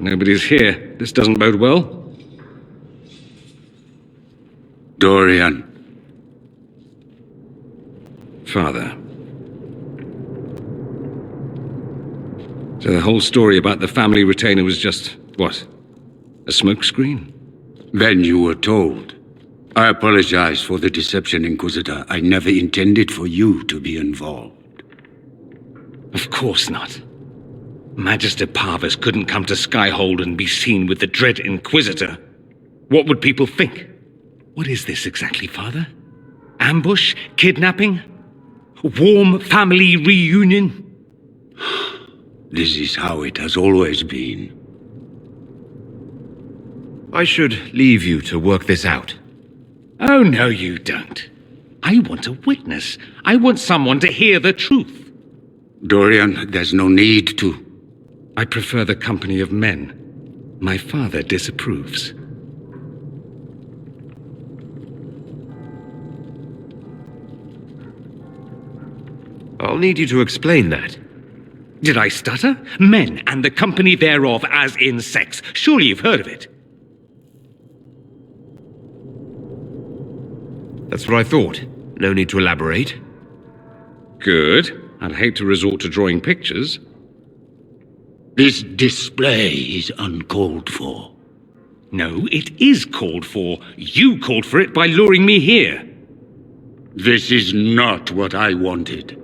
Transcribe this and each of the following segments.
Nobody's here. This doesn't bode well. Dorian. Father. So the whole story about the family retainer was just, what? A smokescreen? Then you were told. I apologize for the deception, Inquisitor. I never intended for you to be involved. Of course not. Magister Parvus couldn't come to Skyhold and be seen with the dread Inquisitor. What would people think? What is this exactly, Father? Ambush? Kidnapping? Warm family reunion? This is how it has always been. I should leave you to work this out. Oh, no, you don't. I want a witness. I want someone to hear the truth. Dorian, there's no need to. I prefer the company of men. My father disapproves. I'll need you to explain that. Did I stutter? Men and the company thereof, as in sex. Surely you've heard of it. That's what I thought. No need to elaborate. Good. I'd hate to resort to drawing pictures. This display is uncalled for. No, it is called for. You called for it by luring me here. This is not what I wanted.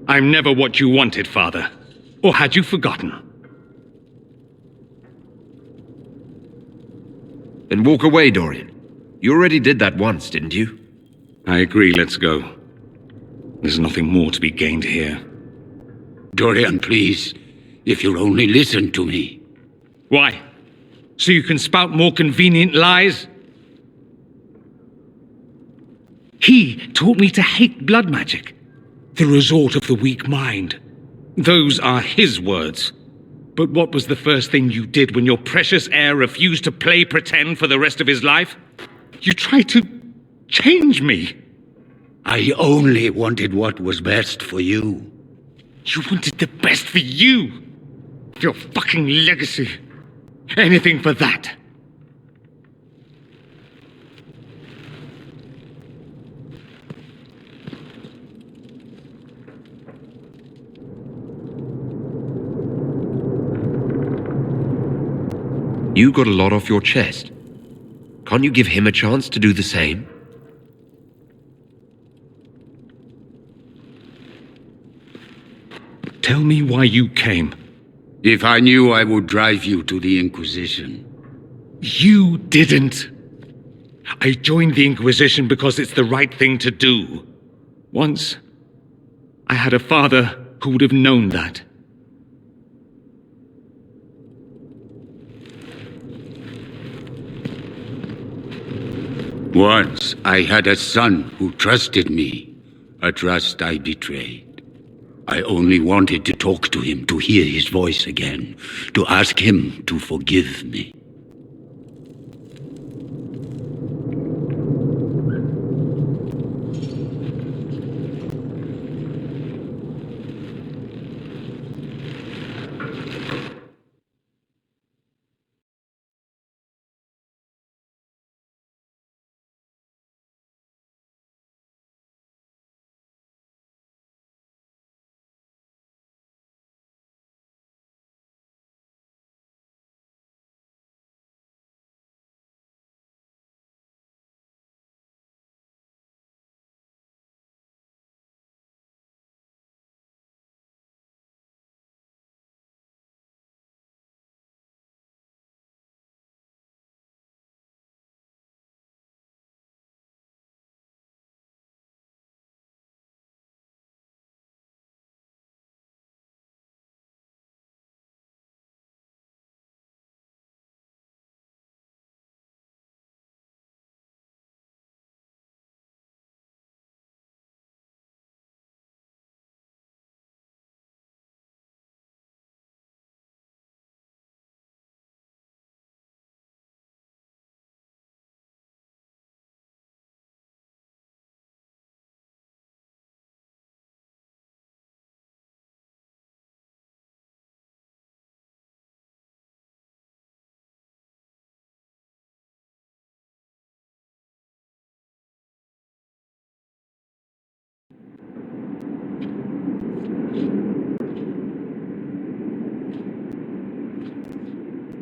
I'm never what you wanted, Father. Or had you forgotten? Then walk away, Dorian. You already did that once, didn't you? I agree, let's go. There's nothing more to be gained here. Dorian, please. If you'll only listen to me. Why? So you can spout more convenient lies? He taught me to hate blood magic. The resort of the weak mind. Those are his words. But what was the first thing you did when your precious heir refused to play pretend for the rest of his life? You tried to change me. I only wanted what was best for you. You wanted the best for you. Your fucking legacy. Anything for that. You got a lot off your chest. Can't you give him a chance to do the same? Tell me why you came. If I knew, I would drive you to the Inquisition. You didn't. I joined the Inquisition because it's the right thing to do. Once, I had a father who would have known that. Once, I had a son who trusted me, a trust I betrayed. I only wanted to talk to him, to hear his voice again, to ask him to forgive me.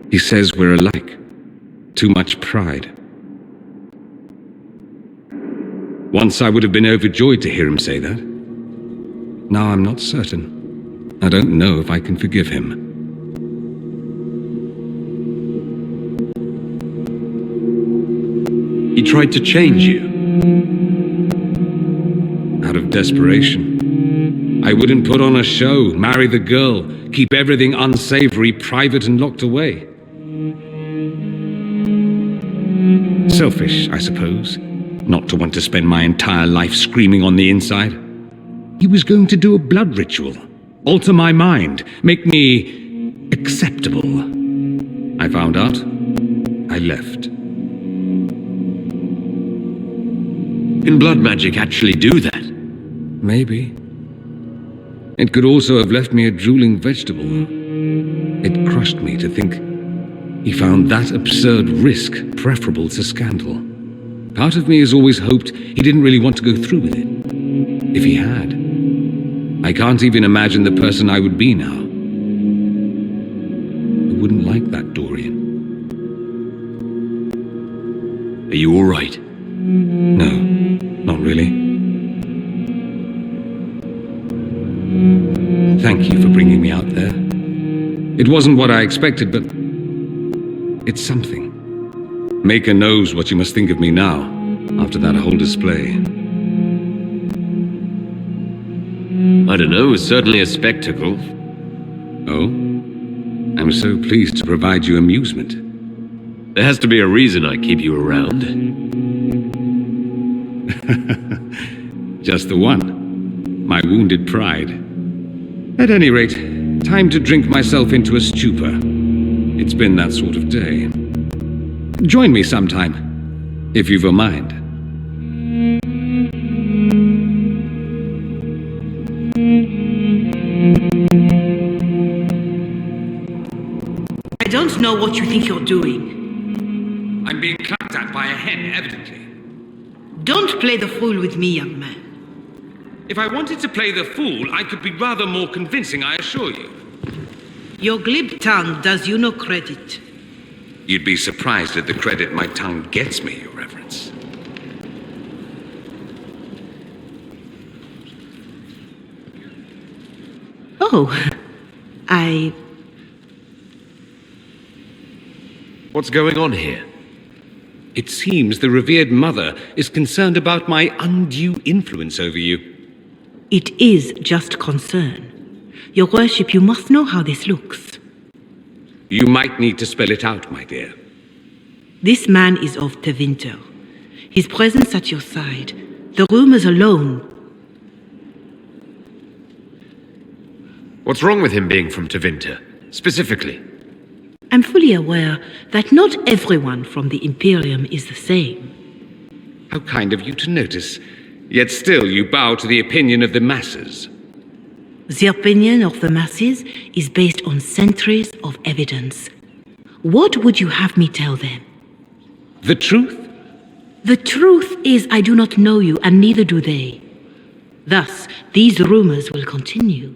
He says we're alike. Too much pride. Once I would have been overjoyed to hear him say that. Now I'm not certain. I don't know if I can forgive him. He tried to change you. Out of desperation. I wouldn't put on a show, marry the girl, keep everything unsavory, private and locked away. Selfish, I suppose, not to want to spend my entire life screaming on the inside. He was going to do a blood ritual, alter my mind, make me acceptable. I found out. I left. Can blood magic actually do that? Maybe. It could also have left me a drooling vegetable. It crushed me to think he found that absurd risk preferable to scandal. Part of me has always hoped he didn't really want to go through with it. If he had, I can't even imagine the person I would be now. I wouldn't like that, Dorian. Are you all right? No, not really. Thank you for bringing me out there. It wasn't what I expected, but it's something. Maker knows what you must think of me now, after that whole display. I don't know, it's certainly a spectacle. Oh? I'm so pleased to provide you amusement. There has to be a reason I keep you around. Just the one. My wounded pride. At any rate, time to drink myself into a stupor. It's been that sort of day. Join me sometime, if you've a mind. I don't know what you think you're doing. I'm being clapped at by a hen, evidently. Don't play the fool with me, young man. If I wanted to play the fool, I could be rather more convincing, I assure you. Your glib tongue does you no credit. You'd be surprised at the credit my tongue gets me, Your Reverence. Oh, What's going on here? It seems the revered mother is concerned about my undue influence over you. It is just concern. Your worship, you must know how this looks. You might need to spell it out, my dear. This man is of Tevinter. His presence at your side, the rumors alone. What's wrong with him being from Tevinter, specifically? I'm fully aware that not everyone from the Imperium is the same. How kind of you to notice. Yet still you bow to the opinion of the masses. The opinion of the masses is based on centuries of evidence. What would you have me tell them? The truth? The truth is I do not know you, and neither do they. Thus, these rumors will continue.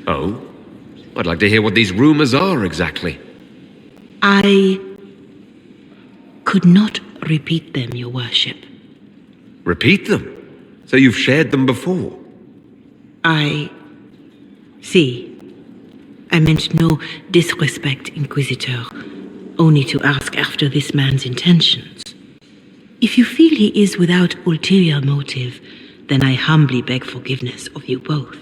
Oh? I'd like to hear what these rumors are exactly. I could not repeat them, your worship. Repeat them? So you've shared them before? See, I meant no disrespect, Inquisitor, only to ask after this man's intentions. If you feel he is without ulterior motive, then I humbly beg forgiveness of you both.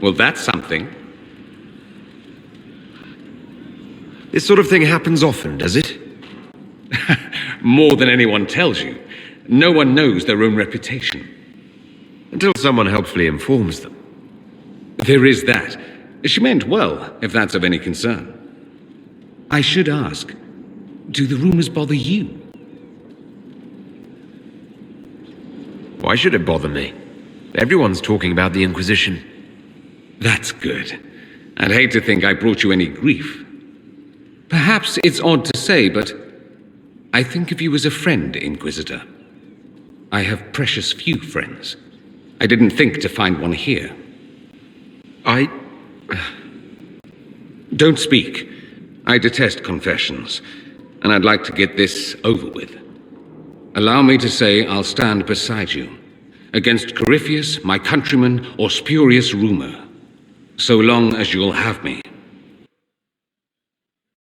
Well, that's something. This sort of thing happens often, does it? More than anyone tells you. No one knows their own reputation. Until someone helpfully informs them. There is that. She meant well, if that's of any concern. I should ask, do the rumors bother you? Why should it bother me? Everyone's talking about the Inquisition. That's good. I'd hate to think I brought you any grief. Perhaps it's odd to say, but I think of you as a friend, Inquisitor. I have precious few friends. I didn't think to find one here. Don't speak. I detest confessions, and I'd like to get this over with. Allow me to say I'll stand beside you, against Corypheus, my countrymen, or spurious rumor, so long as you'll have me.